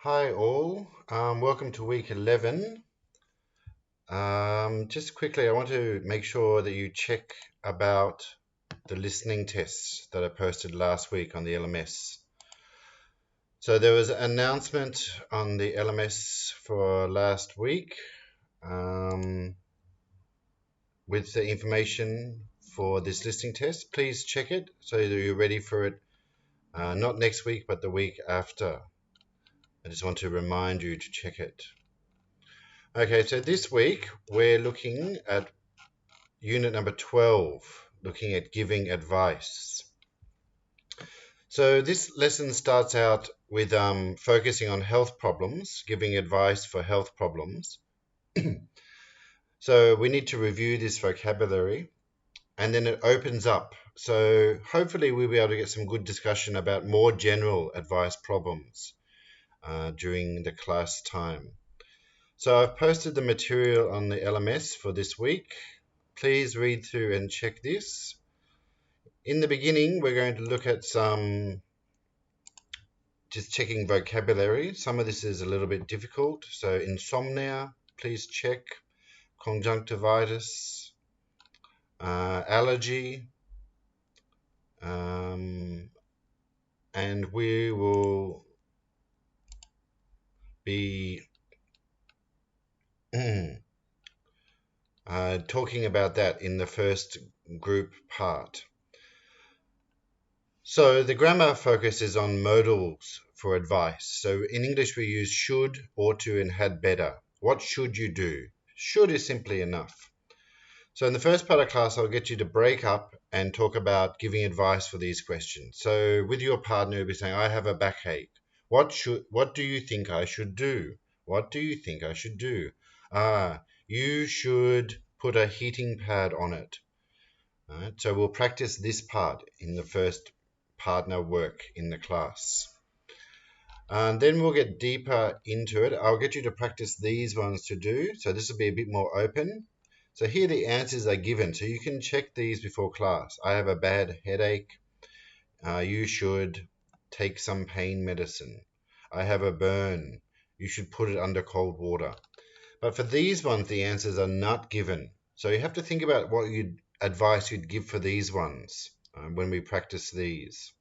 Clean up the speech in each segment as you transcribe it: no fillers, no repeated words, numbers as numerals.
Hi all, welcome to week 11. Just quickly, I want to make sure that you check about the listening tests that I posted last week on the LMS. So there was an announcement on the LMS for last week with the information for this listening test. Please check it so that you're ready for it, not next week, but the week after. I just want to remind you to check it. Okay, so this week we're looking at unit number 12, looking at giving advice. So this lesson starts out with focusing on health problems, giving advice for health problems. So we need to review this vocabulary, and then it opens up. So hopefully we'll be able to get some good discussion about more general advice problems during the class time. So I've posted the material on the LMS for this week. Please read through and check this. In the beginning, we're going to look at some just checking vocabulary. Some of this is a little bit difficult. So insomnia, please check. Conjunctivitis, allergy, and we will be talking about that in the first group part. So the grammar focuses on modals for advice. So in English we use should, ought to, and had better. What should you do? Should is simply enough. So in the first part of class I'll get you to break up and talk about giving advice for these questions. So with your partner you'll be saying, I have a backache. What do you think I should do? What do you think I should do? You should put a heating pad on it. All right, so we'll practice this part in the first partner work in the class. And then we'll get deeper into it. I'll get you to practice these ones to do. So this will be a bit more open. So here the answers are given. So you can check these before class. I have a bad headache. You should take some pain medicine. I have a burn. You should put it under cold water. But for these ones, the answers are not given. So you have to think about what advice you'd give for these ones when we practice these.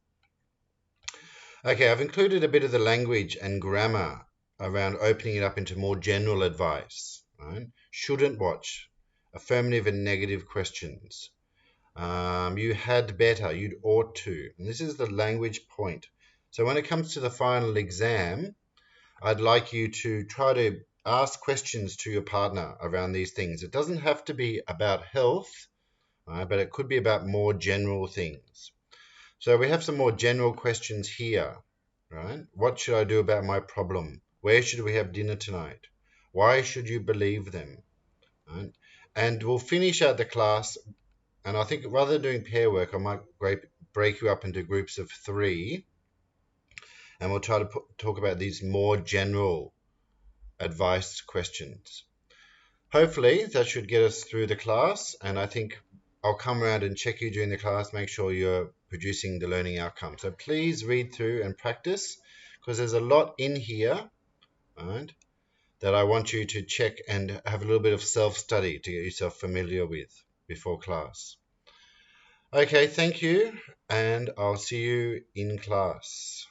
Okay, I've included a bit of the language and grammar around opening it up into more general advice. Right? Shouldn't watch, affirmative and negative questions. You had better, you'd ought to. And this is the language point. So when it comes to the final exam, I'd like you to try to ask questions to your partner around these things. It doesn't have to be about health, but it could be about more general things. So we have some more general questions here, right? What should I do about my problem? Where should we have dinner tonight? Why should you believe them? Right? And we'll finish out the class, and I think rather than doing pair work, I might break you up into groups of 3, and we'll try to talk about these more general advice questions. Hopefully that should get us through the class, and I think I'll come around and check you during the class, make sure you're producing the learning outcome. So please read through and practice, because there's a lot in here, right, that I want you to check and have a little bit of self-study to get yourself familiar with before class. Okay, thank you, and I'll see you in class.